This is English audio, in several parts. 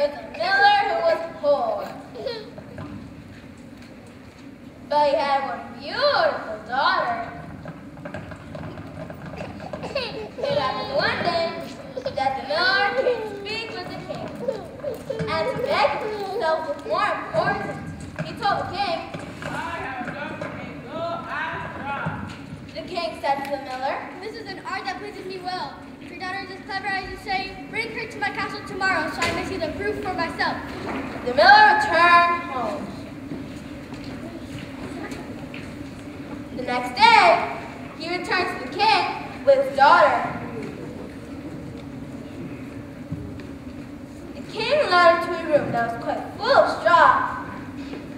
was a miller who was poor. But he had one beautiful daughter. It happened one day that the miller came to speak with the king. And to beg himself was more important. He told the king, I have done for me good and strong. The king said to the miller, This is an art that pleases me well. If your daughter is as clever as you say, bring her to my castle tomorrow so I may see the proof for myself. The miller returned home. The next day, he returned to the king with his daughter. The king led her to a room that was quite full of straw,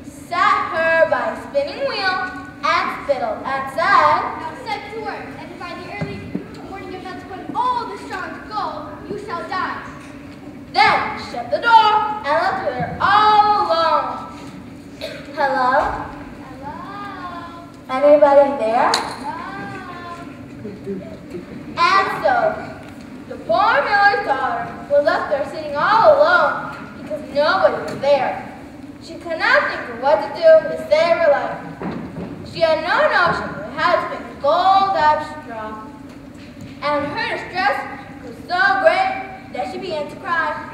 sat her by a spinning wheel, and fiddled, and said, Now set to work, and by the early morning if not to put all the straw into gold, you shall die. Then shut the door and left her all alone. Hello? Hello? Anybody there? Hello? And so, the poor miller's daughter was left there sitting all alone because nobody was there. She could not think of what to do to save her life. She had no notion of how to spin gold out of straw. And her distress was so great that she began to cry.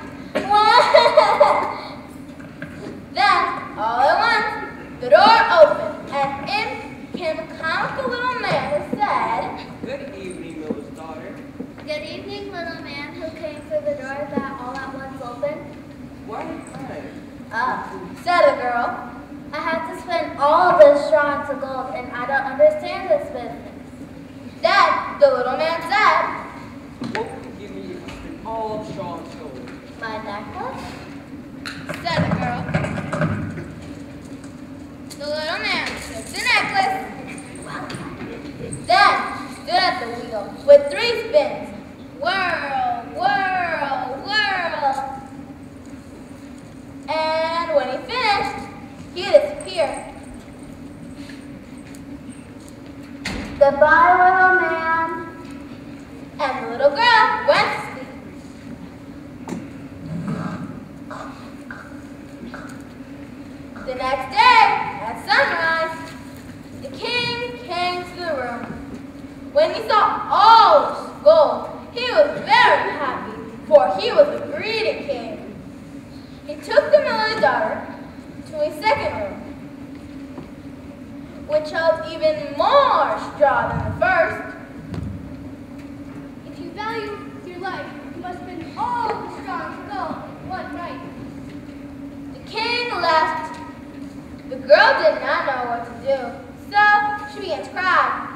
Then, all at once, the door opened, and in came a comical little man who said, Good evening, miller's daughter. Good evening, little man who came through the door that all at once opened. Why hi? Said the girl, I had to spend all of this straw into gold, and I don't understand this business. Then the little man said, What would you give me if I spent all straw and gold? My necklace? said the girl. The little man took the necklace, then stood at the wheel with 3 spins. Whirl, whirl, whirl. And when he finished, he disappeared. Goodbye, little man. And the little girl went to sleep. The next day, at sunrise, the king came to the room. When he saw all this gold, he was very happy, for he was a greedy king. He took the miller's daughter to a second room, which held even more straw than the first. If you value your life, you must spend all the straw into gold one night. The king left. The girl did not know what to do, so she began to cry.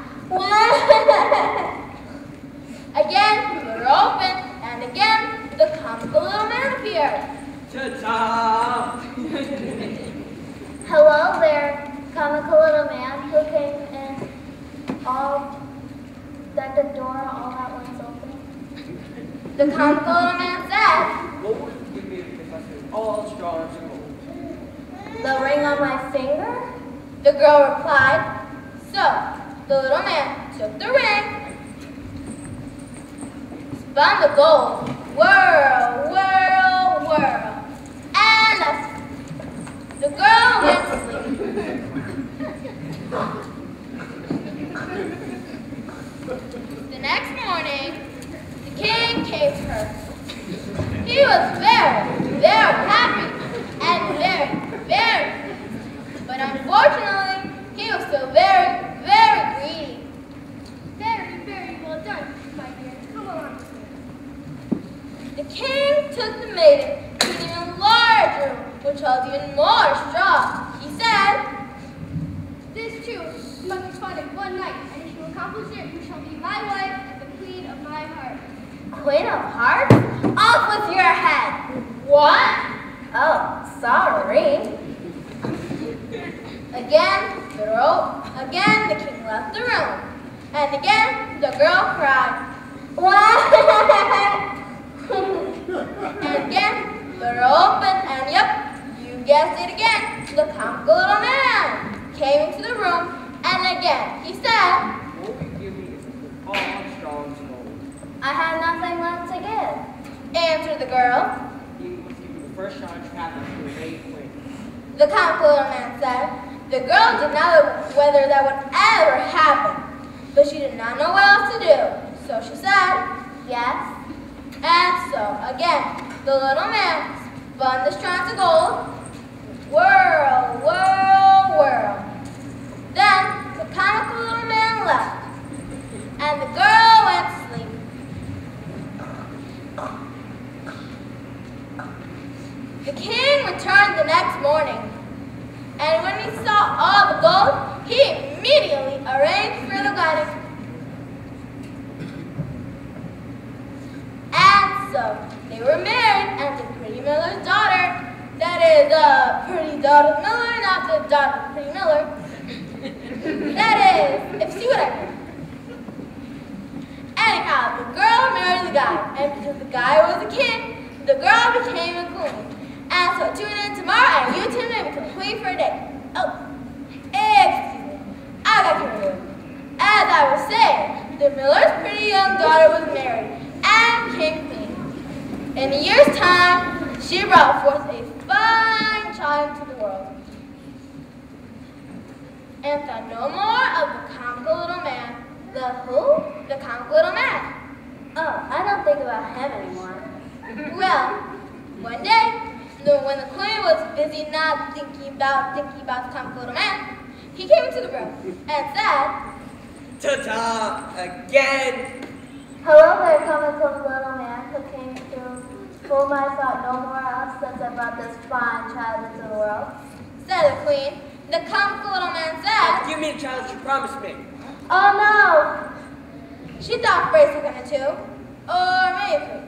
Again, the door opened, and again, the comical little man appeared. Ta-ta! Hello there, comical little man who came in all that the door all at once opened. The comical little man said, What would you give me if I spent all straw and gold? The ring on my finger? the girl replied. So the little man took the ring, spun the gold, whirl, whirl, whirl, and the girl went to sleep. The next morning, the king came to her. He was very, very happy and very, very pleased. But unfortunately, he was still very, very greedy. Very, very well done, my dear. Come along with me. The king took the maiden to an even larger room, which held even more straw. He said, This too must be fought in one night, and if you accomplish it, you shall be my wife and the queen of my heart. Queen of Hearts? Off with your head! What? Oh, sorry. Again, the king left the room. And again, the girl cried. And again, the door opened, and yep, you guessed it again, the comical little man came into the room, and again, he said, What would you give me if I spent all straw and gold? I have nothing left to give, answered the girl. You must give me the first child traveling to the Lady Queen. The comical little man said. The girl did not know whether that would ever happen, but she did not know what else to do. So she said, yes. And so, again, the little man spun the strands of gold. Whirl, whirl, whirl. Then the comical little man left, and the girl went to sleep. The king returned the next morning, and when he saw all the gold, he immediately arranged for the wedding. And so they were married, and the pretty miller's daughter, that is the pretty daughter miller, not the daughter of the pretty miller. That is, if you see what I mean. Anyhow, the girl married the guy, and because the guy was a king, the girl became a queen. And so tune in tomorrow, and you two may become queen for a day. Oh, excuse me, I got carried away. As I was saying, the miller's pretty young daughter was married and became queen. In a year's time, she brought forth a fine child to the world. And thought no more of the comical little man. The who? The comical little man. Oh, I don't think about him anymore. Well, one day, when the queen was busy not thinking about the comical little man, he came into the room and said, Ta-ta! Again! Hello there, comical little man who came to whom I thought no more of since I brought this fine child into the world. Said the queen. The comical little man said, Give me the child you promised me. Oh no! She thought for a second or two, or maybe three.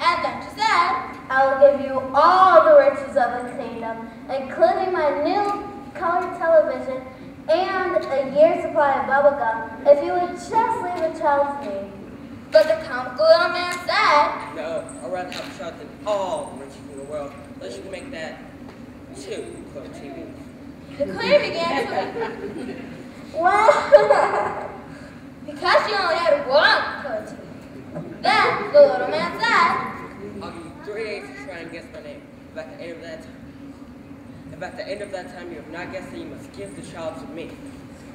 And then she said, I will give you all the riches of the kingdom, including my new colored television and a year's supply of bubblegum, if you would just leave the child to me. But the comical little man said, No, I'd rather have a child than all the riches in the world. Let's just make that 2 color TVs. the queen began to weep. Well, Because she only had one color TV. Then the little man said, I'll give you 3 days to try and guess my name. If at the end of that time you have not guessed it, you must give the child to me.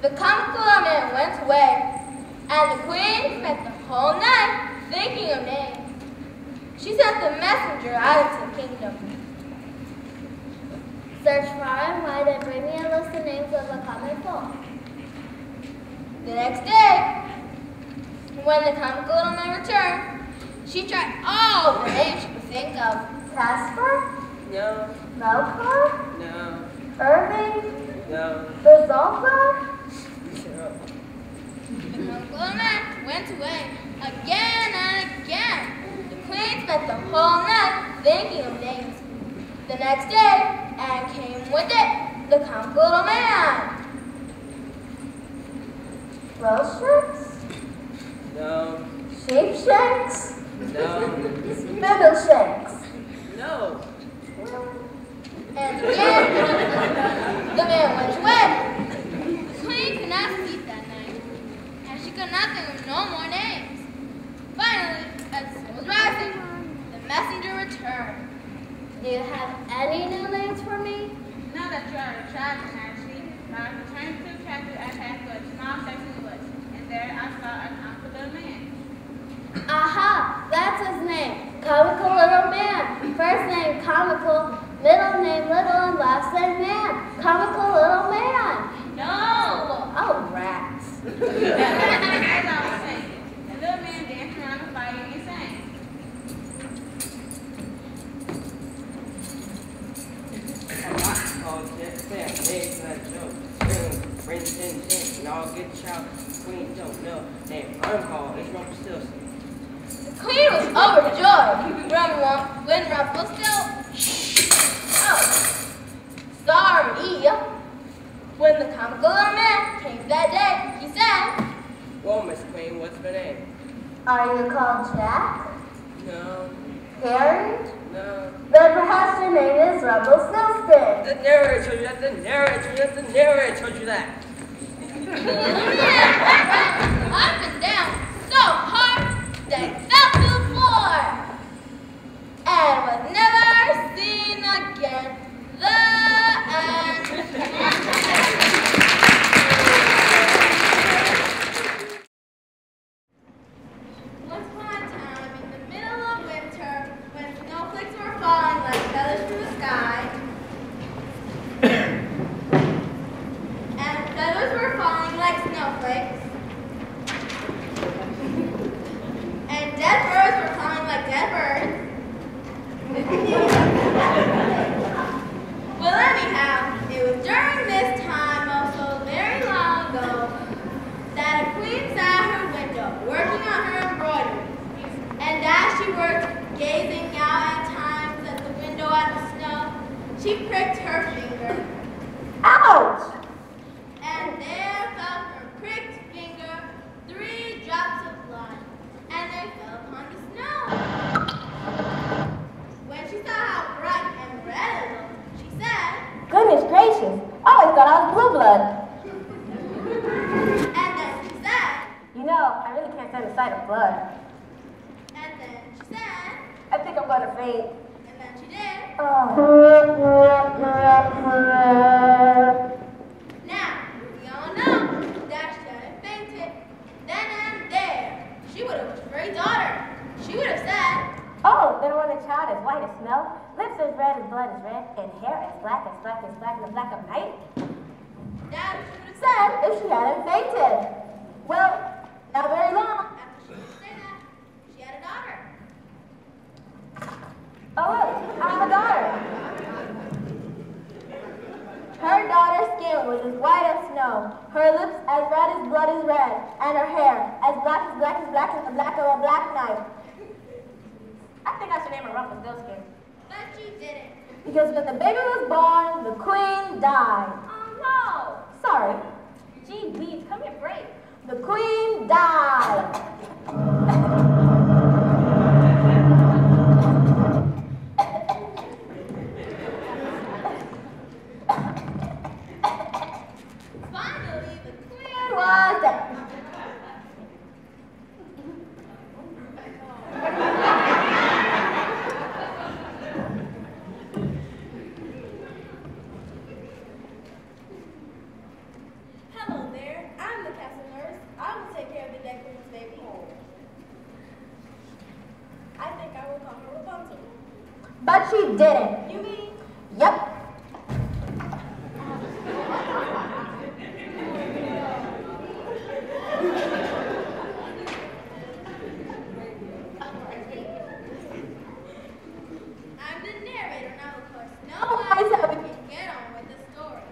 the comical little man went away, and the queen spent the whole night thinking of names. She sent the messenger out into the kingdom. search far and wide and bring me a list of names of the common folk. The next day, when the comical little man returned, she tried all the names she could think of. Casper? No, Melchior? no, Irving? no. Bertolda? The comical little man went away again and again. The queen spent the whole night thinking of names. The next day, and came with it, the comical little man. Roseshanks? No, Sheepshanks? no, Middleshanks? no. And again, the man went away. The queen could not sleep that night, and she could not think of no more names. Finally, as the sun was rising, the messenger returned. Do you have any new names for me? Now that you are a child, actually, when I returned to the chapter, I passed through a small section of the woods, and there I saw a comical little man. Aha! That's his name. Comical little man. First name comical, middle name little, and last name man. Comical little man. No! Oh, rats. As I was saying, the little man danced around the fire and sang. All get fair, eggs like Joe, boom, ring, tin, tin, and all get child, queen don't know, name Uncle is Rumpelstiltskin. The queen was overjoyed when Rumpelstiltskin, when the comical little man came that day, he said, Well, Miss Queen, what's my name? Are you called Jack? No, Harry? no. Then perhaps your name is Rumpelstiltskin. The narrator told you that, the narrator told you that. the little man ran up and down so hard that he fell to the floor and was never seen afterwards, gazing out at times at the window at the snow, she pricked her finger. Ouch! And there fell her pricked finger 3 drops of blood, and they fell upon the snow. When she saw how bright and red it looked, she said, Goodness gracious, I always thought I was blue blood. and then she said, You know, I really can't stand the sight of blood. and then she said, I think I'm going to faint. and then she did. Oh. Now, we all know that she hadn't fainted. Then and there, she would have wished for a daughter. She would have said, Oh, then when a child is white as snow, lips as red as blood is red, and hair as black as black as black in the black of night, that she would have said if she hadn't fainted. Well, not very long. after she would say that, she had a daughter. Oh look, I have a daughter. Her daughter's skin was as white as snow, her lips as red as blood is red, and her hair as black as the black of a black night. I think I should name her Rumpelstiltskin. But you didn't. Because when the baby was born, the queen died. Oh Sorry. no! Gee, Beans, come here, break. The queen died. Finally, the queen Was dead. Hello there, I'm the castle nurse. I will take care of the dead queen's baby. I think I will call her Rapunzel. But she didn't. You mean? Yep. I'm the narrator now, of course. No one so we can get on with the story.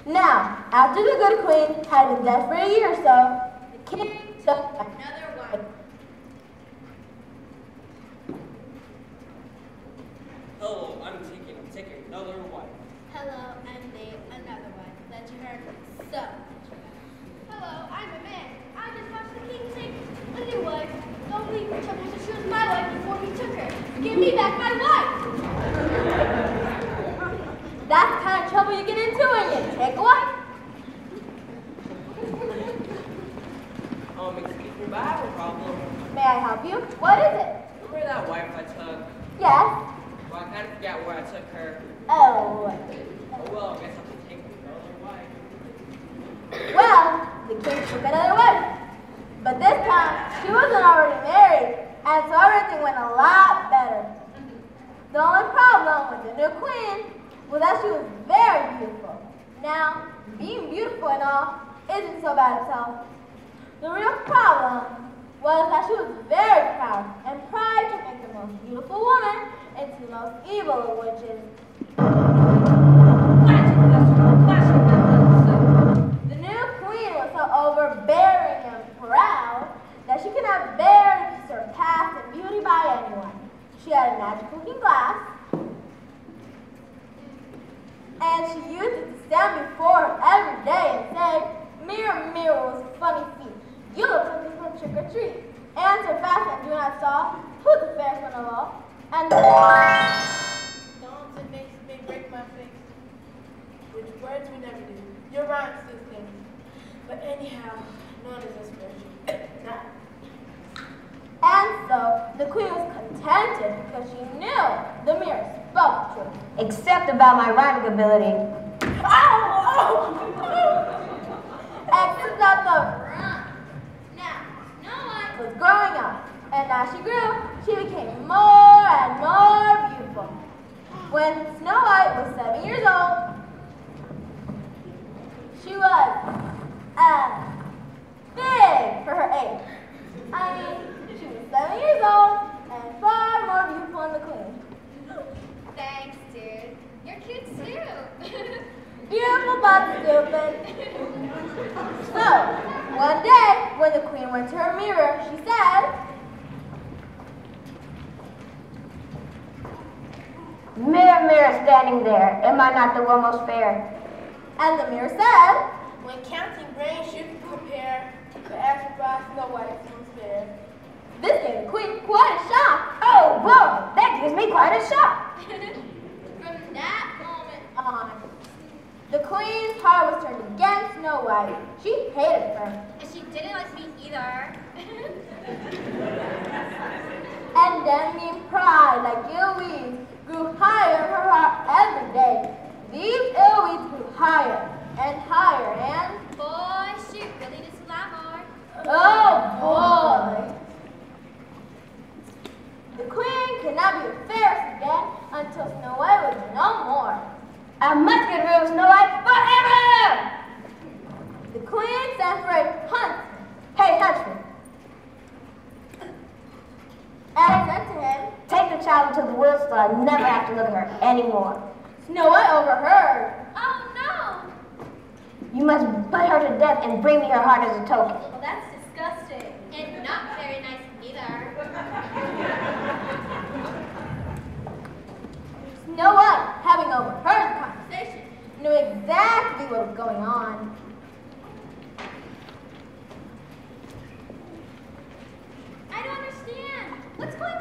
Now, after the good queen had been dead for a year or so, the king took Another wife. Hello, I'm taking another wife. Hello, I'm Nate, another wife. That you heard me. So. Hello, I'm a man. I just watched the king take a new wife. Don't leave me trouble to choose my wife before he took her. Give me back my wife. That's the kind of trouble you get into when you take a wife. Excuse me, but I have a problem. May I help you? What is it? Remember that wife I took? Yes. Well, I kind of forgot where I took her. Oh. Oh, well, I guess I'll just take another wife. Well, the king took another wife. But this time, she wasn't already married, and so everything went a lot better. The only problem with the new queen was that she was very beautiful. Now, being beautiful and all isn't so bad itself. The real problem was that she was very proud, and pride can make the most beautiful woman into the most evil of witches. The new queen was so overbearing and proud that she could not bear to be surpassed in beauty by anyone. She had a magic-looking glass, and she used it to stand before her every day and say, "Mirror, mirror with funny feet, you look like this one trick or treat. Answer fast and do not stall. Who's the fairest one of all?" And Don't it makes me break my face. Which words we never do. Your rhyme system. But anyhow, none is inspiration. Nah. And so the queen was contented because she knew the mirror spoke truth. Except about my rhyming ability. Except that the Now, no one. was growing up, and as she grew, she became more and more beautiful. When Snow White was 7 years old, she was big for her age. I mean, she was 7 years old and far more beautiful than the queen. Thanks, dude. You're cute too. Beautiful but stupid. So, one day, when the queen went to her mirror, she said, Mirror, mirror, standing there, am I not the one most fair? And the mirror said, When counting grain should compare, the average by Snow White seems fair. this gave the queen quite a shock. Oh boy, that gives me quite a shock. From that moment on, the queen's heart was turned against Snow White. She hated her. And she didn't like me either. And envy and pride, like ill weeds, grew higher in her heart every day. These ill weeds grew higher and higher, and Boy, she really needs a lot more. oh boy! The queen could not be the fairest again until Snow White was no more. I must get rid of Snow White forever! The queen sent for a huntsman. Hey, huntsman. And said to him, Take the child into the woods so I never have to look at her anymore. Snow White overheard. Oh no! You must put her to death and bring me her heart as a token. Well, that's disgusting. And not very nice either. Snow White, having overheard the conversation, knew exactly what was going on. I don't understand. What's going on?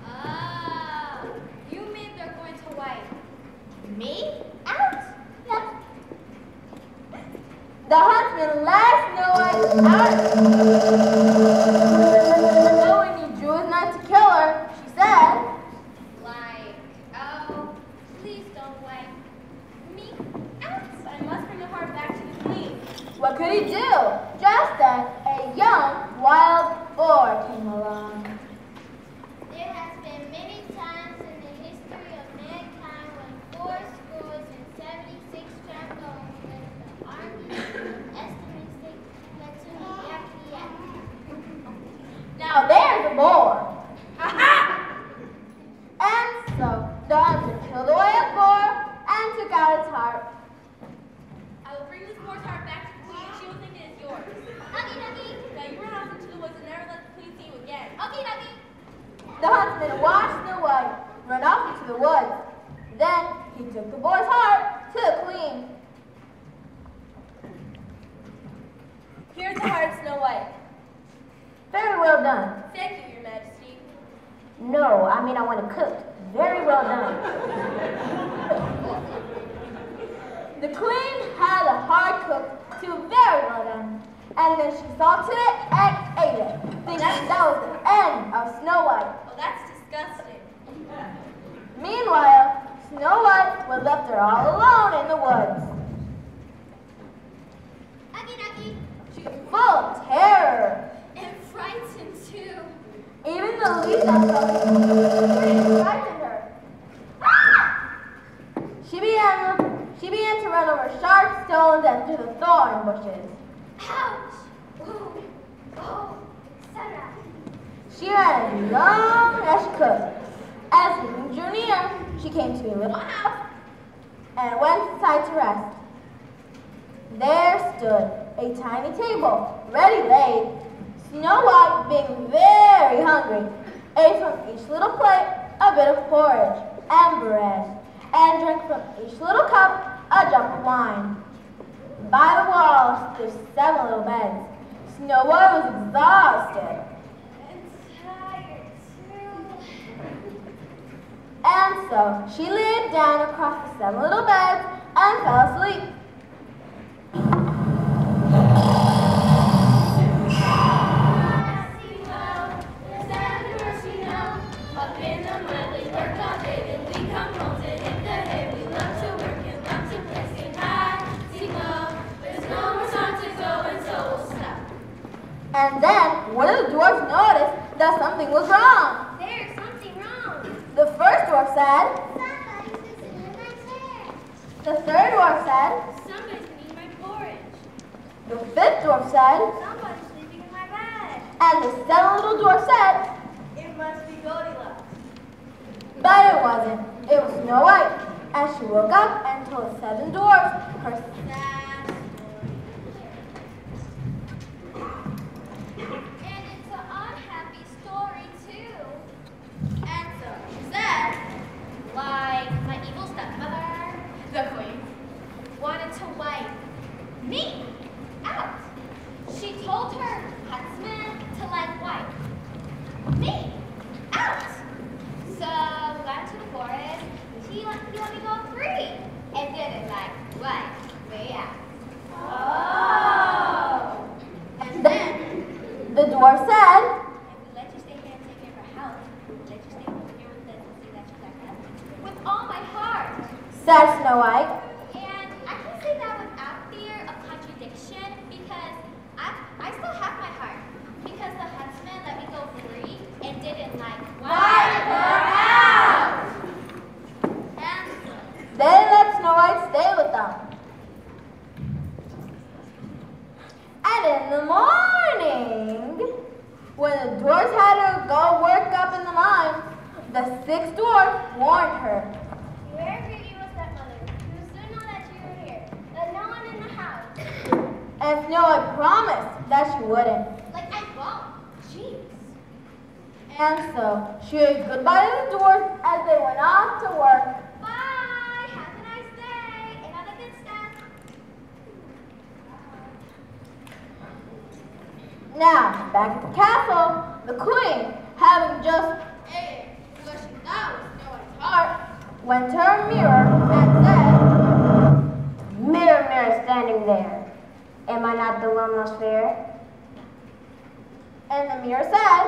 Oh, you mean they're going to White? Me? Out? Yes. The huntsman led Snow White out. So when he drew his knife to kill her, she said, Like, oh, please don't White. Me? Out? I must bring the heart back to the queen. what could he do? Just then, a young wild boar came along. There has been many times in the history of mankind when 76 trombones led the army estimates they led to the yak. Now there's a boar. Aha! And so the hunter killed away a boar and took out its heart. I will bring this boar's heart back to the queen. She will think it is yours. Huggy, huggy. Now you run off into the woods and never let the queen see you again. Huggy, huggy. The huntsman watched Snow White run off into the woods. Then he took the boar's heart to the queen. Here's the heart of Snow White. Very well done. Thank you, Your Majesty. No, I mean I want it cooked. Very well done. The queen had the heart cooked to very well done. And then she salted it and ate it, thinking that was the end of Snow White. Oh, that's disgusting. Meanwhile, Snow White was left there all alone in the woods. Huggy, huggy. She was full of terror. And frightened too. Even the leaves outside frightened her. Ah! She began to run over sharp stones and through the thorn bushes. Ouch! Ooh! Oh! Etc. She ran as long as she could. As evening drew near, she came to a little house and went inside to rest. There stood a tiny table, ready laid. Snow White, being very hungry, ate from each little plate a bit of porridge and bread, and drank from each little cup a drop of wine. By the walls stood 7 little beds. Snow White was exhausted. And tired too. And so she laid down across the 7 little beds and fell asleep. And then one of the dwarfs noticed that something was wrong. There's something wrong. The first dwarf said, Somebody's been sitting in my chair. the third dwarf said, Somebody's been eating my porridge. the fifth dwarf said, Somebody's sleeping in my bed. and the 7 little dwarf said, It must be Goldilocks. but it wasn't. It was Snow White. And she woke up and told the 7 dwarfs her Sad story. And it's an unhappy story too. And said Snow White. And I can say that without fear of contradiction because I still have my heart. Because the huntsman let me go free and didn't like wipe her out. And They let Snow White stay with them. And in the morning, when the dwarfs had to go work up in the mine, the sixth dwarf warned her. beware of your evil stepmother. You will soon know that you are here. Let no one in the house. And Snow White promised that she wouldn't. Like I won't. Jeez. And so she waved goodbye to the dwarfs as they went off to work. Bye. Have a nice day. And all the good stuff. Now, back at the castle, the queen, having just ate what she thought was Snow White's heart, went to her mirror and said, Mirror, mirror, standing there. Am I not the one most fair? and the mirror said,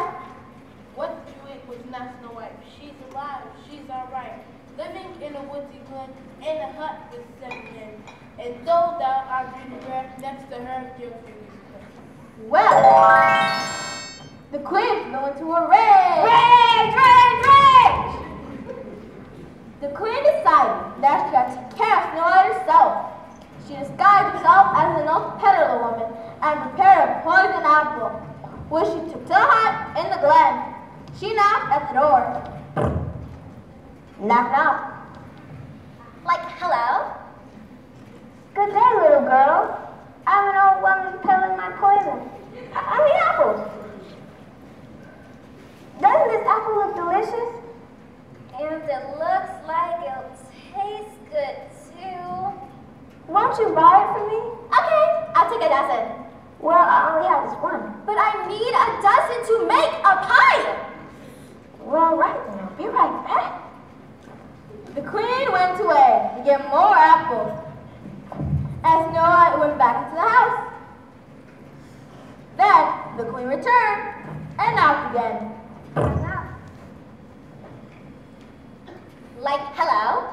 What you ate was not Snow White. She's alive. She's all right. Living in a woodsy glen in a hut with 7 men. And though thou art breathing breath next to her, your fingers cut. well, the queen flew into a rage. Rage, rage, rage! The queen decided that she had to take care of Snow White herself. She disguised herself as an old peddler woman and prepared a poison apple, which she took to the hut in the glen. She knocked at the door. Knock, knock. Like hello. Good day, little girl. I'm an old woman peddling my poison. I mean apples. Doesn't this apple look delicious? And it looks like it'll taste good too. Won't you buy it for me? Okay, I'll take a dozen. Well, I only have this one. But I need a dozen to make a pie. Well, right then. I'll be right back. The queen went away to get more apples, and Snow White went back into the house. Then the queen returned and knocked again. Like hello.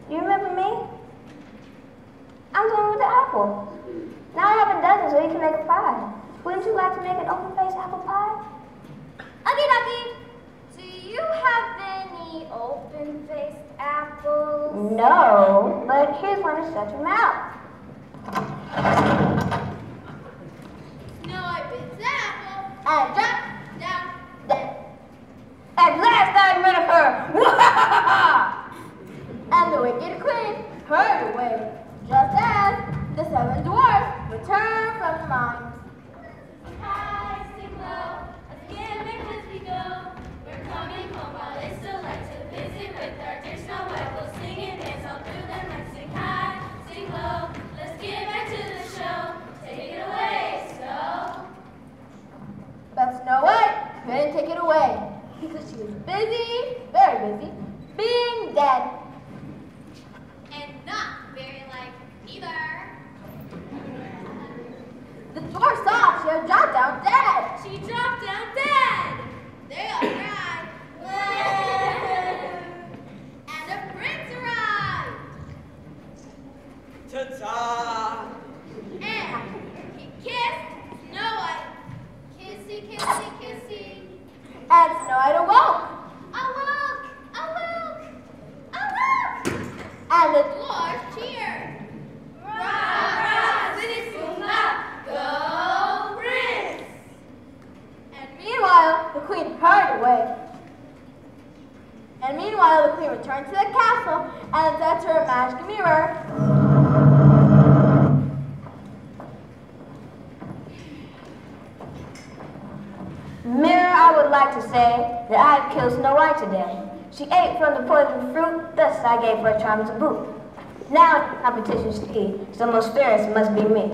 You remember me? I'm the one with the apple. Now I have a dozen so you can make a pie. Wouldn't you like to make an open-faced apple pie? Okay, Ducky. Do you have any open-faced apples? No, but here's one to shut your mouth. Snow White bit the apple. And dropped down dead. At last I'm rid of her! And the wicked queen hurried away, just as the 7 dwarfs returned from the mines. High, sing low, let's get back as we go. We're coming home while it's still light to visit with our dear Snow White. We'll sing and dance all through the night. Sing high, sing low, let's get back to the show. Take it away, Snow. But Snow White couldn't take it away because she was busy, very busy, being dead. And not very like either. The dwarf saw she had dropped down dead. She dropped down dead. They all cried. And the prince arrived. Ta-ta! And he kissed Snow White. Kissy, kissy, kissy. And Snow White awoke. Awoke, awoke, awoke. And the Dwarf cheered. Rah, rah, city suma, go prince. And meanwhile, the queen hurried away. And meanwhile, the queen returned to the castle and said to her magic mirror, Mirror, I would like to say that I have killed Snow White today. She ate from the poisoned fruit, thus I gave her a charm to boot. Now the competition's to eat, so most fairest must be me.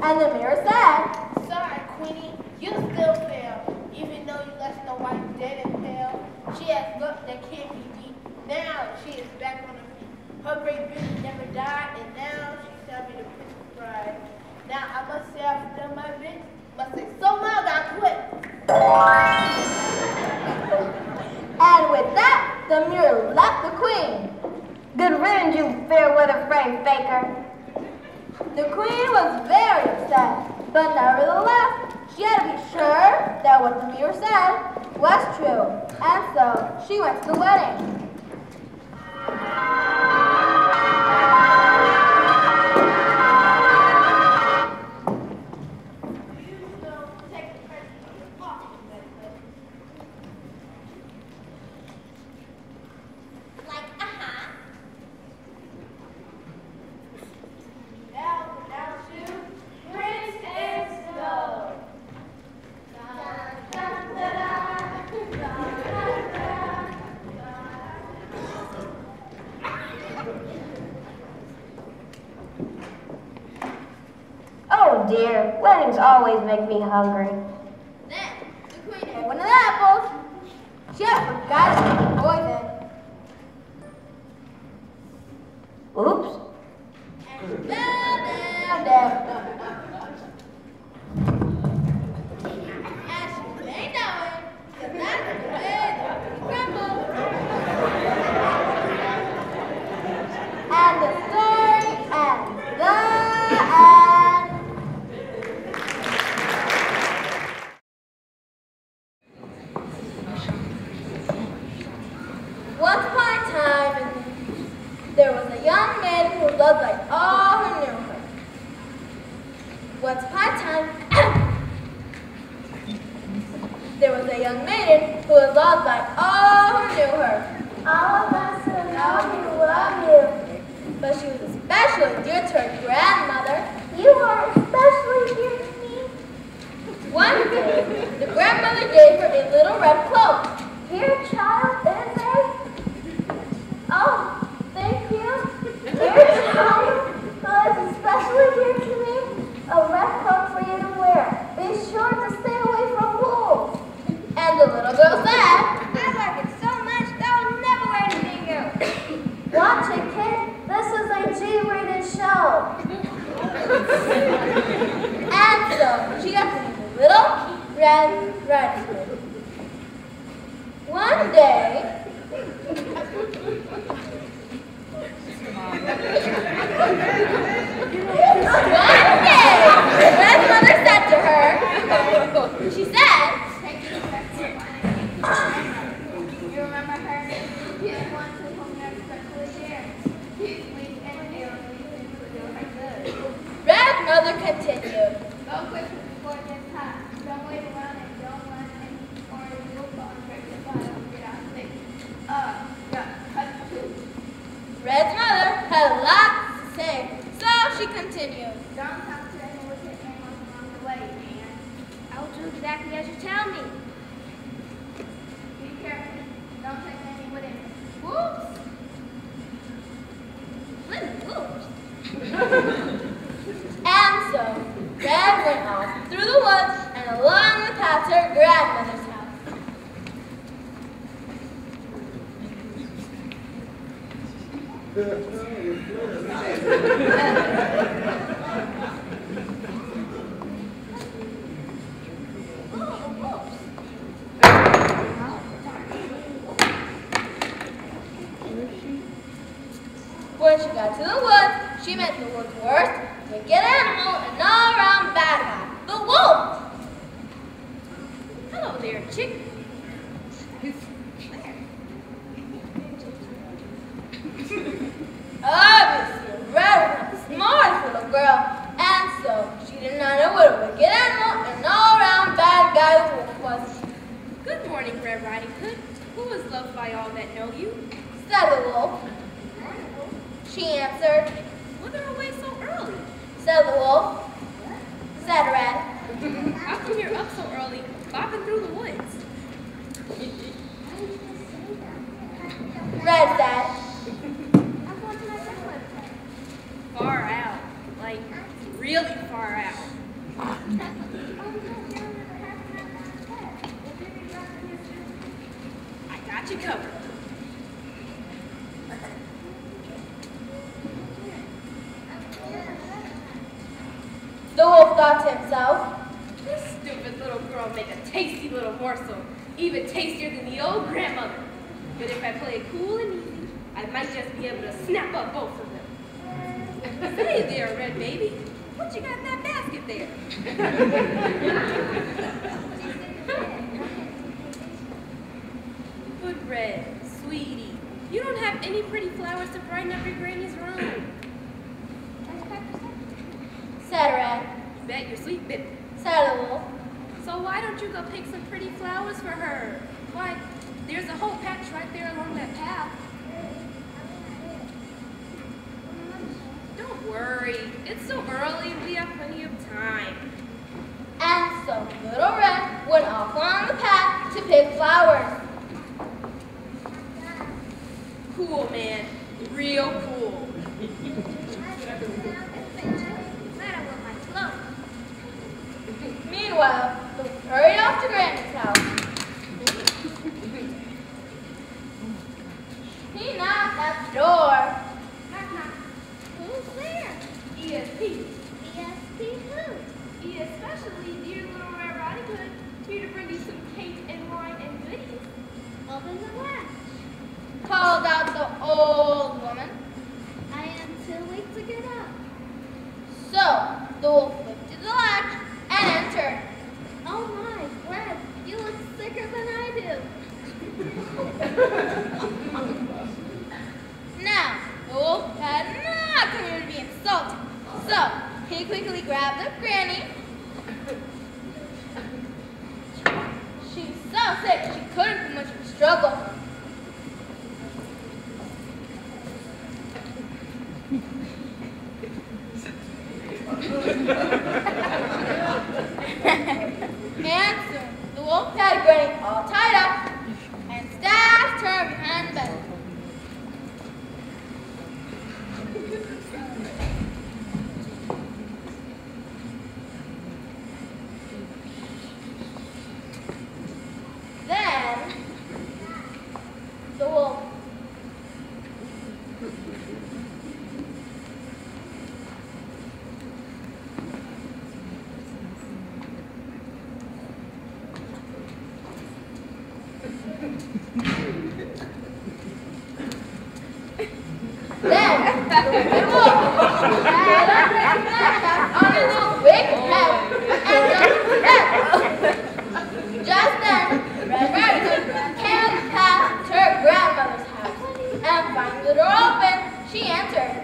and the mirror said, Sorry, Queenie, you still fail. Even though you left Snow White dead and pale, she has luck that can't be beat. Now she is back on her feet. Her great beauty never died, and now she shall be the princess bride. Now I must say I've done my bit. Must say so loud I quit. and with that, the mirror left the queen. Good riddance, you fair weather frame faker. The queen was very upset, but nevertheless, she had to be sure that what the mirror said was true, and so she went to the wedding. Oh dear, weddings always make me hungry. Then the queen ate one of the apples. She had forgotten to poison. Oops. And fell down dead. And she may know it, because that's the way the cookie crumbles. And the story ends. The end. Once upon a time, there was a young maiden who loved like all who knew her. Once upon a time, there was a young maiden who was loved by all who knew her. All of us who know you love you. But she was especially dear to her grandmother. You are especially dear to me. One day, the grandmother gave her a little red cloak. Here, child, is a... Oh, thank you. Dear child, who is especially dear to me, a red cloak for you to wear. Be sure to stay away from wolves. And the little girl said, I like it so much that I'll never wear anything else. Watch it, kid. This is a G-rated show. And so she got to be the little red riding hood. One day, the grandmother said to her, she said, You remember her? She's the one to whom you're especially dear. She's sweet and dear, and we think will do her good. grandmother continued, Go quickly before it gets hot. Don't wait around and don't run any, or you will fall and break your bottle and get out sick. Cut two. Red's mother had a lot to say, so she continued. Don't talk to anyone with your animals along the way, and I'll do exactly as you tell me. be careful. Don't take any with it. Whoops. Whoops. And so, Red went off through the woods and along the path to her grandmother's house. When she got to the woods, she met the wood's worst, wicked animal, and all-around bad guy, the wolf. Hello there, chick. Obviously, Red was the smartest little girl, and so she did not know what a wicked animal and all-around bad guy the wolf was. Good morning, Red Riding Hood. Who is loved by all that know you? Said the wolf. She answered. Whither away so early? Said the wolf. Said Red. How come you're up so early, bopping through the woods? Red said. I'm going to my grandmother's house. Far out. Like, really far out. Oh, no, you remember half an hour past. Will you be dropping here soon? I got you covered. The wolf thought to himself. This stupid little girl make a tasty little morsel, even tastier than the old grandmother. But if I play it cool and easy, I might just be able to snap up both of them. Say there, Red Baby. What you got in that basket there? Good Red, sweetie. You don't have any pretty flowers to brighten up your granny's room. Said Red. Bet you're sweet, bit. Said the wolf. So why don't you go pick some pretty flowers for her? Why, there's a whole patch right there along that path. Don't worry. It's so early and we have plenty of time. And so Little Red went off along the path to pick flowers. Cool, man. Real cool. Meanwhile, the wolf hurried off to Granny's house. He knocked at the door. Knock, knock. Who's there? ESP. ESP who? Especially dear Little Red Riding Hood, here to bring you some cake and wine and goodies. Open the latch. Called out the old woman. I am too weak to get up. So the wolf lifted the latch and entered. Oh my, Red, you look sicker than I do. Now, the wolf had not come here to be insulted, so he quickly grabbed up Granny. She was so sick she couldn't do much of a struggle. And soon, the wolf had Granny all tied up and stashed her behind the bed. Then, the wolf had a knife on his little big head and just Just then, Red Riding Hood came past her grandmother's house, and finding the door open, she entered.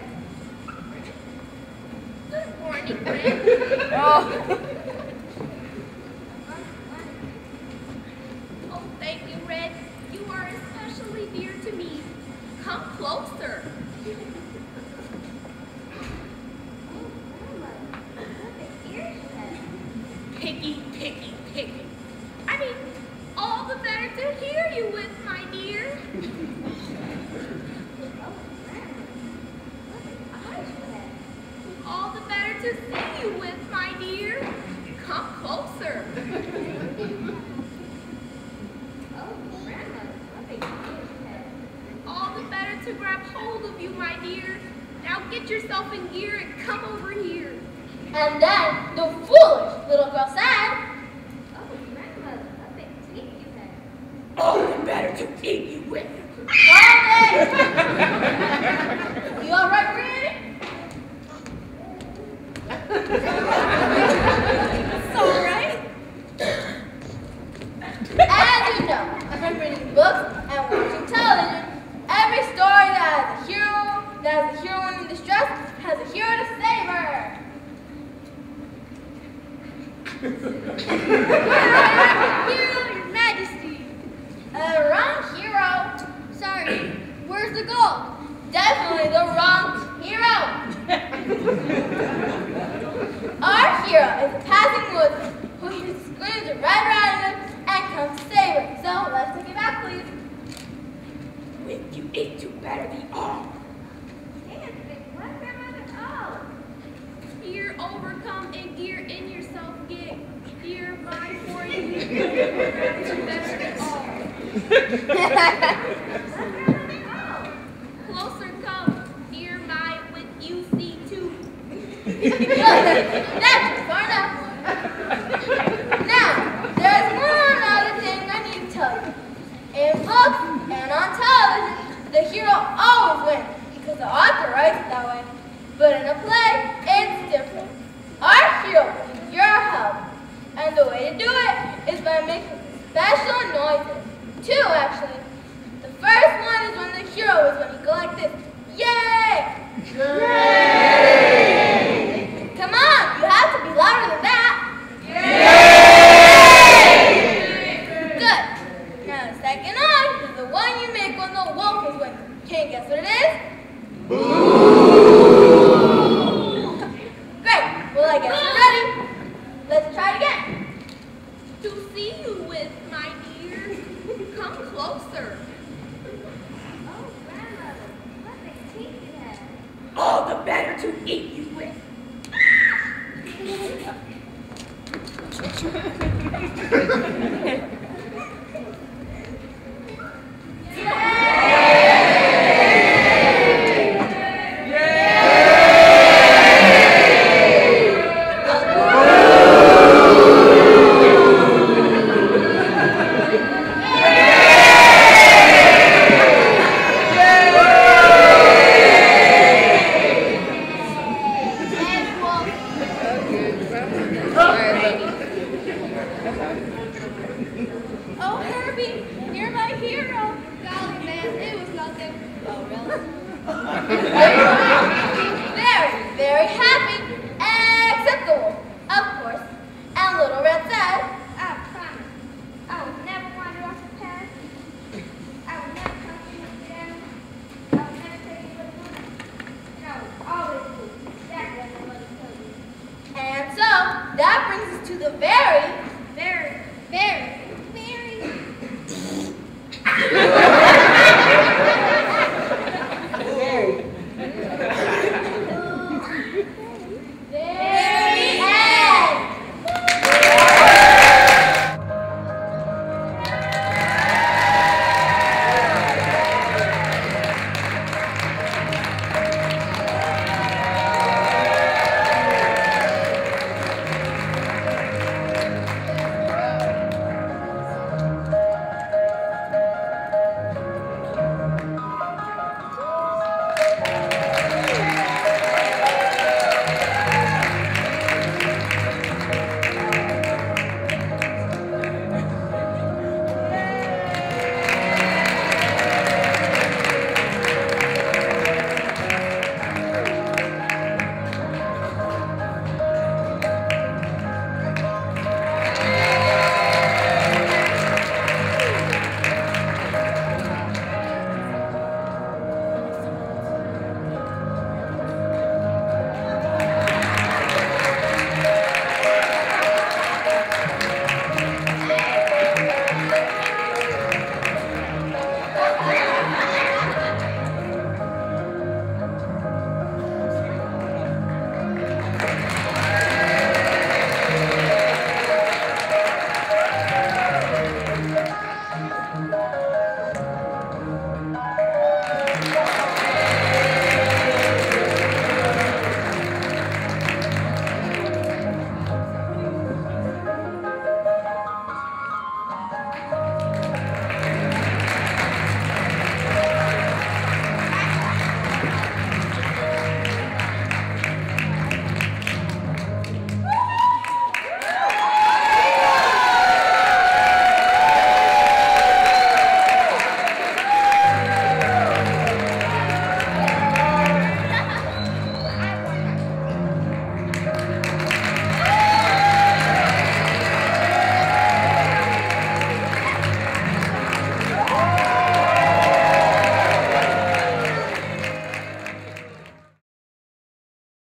Good morning, Red. Oh, Oh, thank you, Red. You are especially dear to me. Come closer. Picky, picky, picky. I mean, all the better to hear you with, my dear. All the better to see you with, my dear. Come closer. All the better to grab hold of you, my dear. Now get yourself in gear and come over here. and then the foolish little girl said, All the better to eat you with. "Mommy! You all right, Granny?" It's all right. As you know, from reading books and watching television, every story that has a heroine in distress has a hero to save her. Hero, your majesty. Wrong hero. Sorry, where's the gold? Definitely the wrong hero. Our hero is a passing woodsman who screams at Red Riding Hood and comes to save her. So let's take it back, please. With you ate you better be all. Gear overcome and gear in yourself, get gear by for you. Better than all. Closer come, dear my with you see too. That's far enough. Now, there's one other thing I need to tell you. In books and on television, the hero always special noises. Two, actually. The first one is when the hero is when you go like this. Yay! Yay! Come on, you have to be louder than that. Yay! Good. Now the second noise is the one you make when the wolf is winning. Can you guess what it is? Great. Well, I guess we're ready. Let's try it again. To see you with, my dear. Come closer. Oh, grandmother, what big teeth you have. All the better to eat you with. Oh, Herbie, you're my hero. Golly, man, it was nothing. Oh, really? Very, very happy.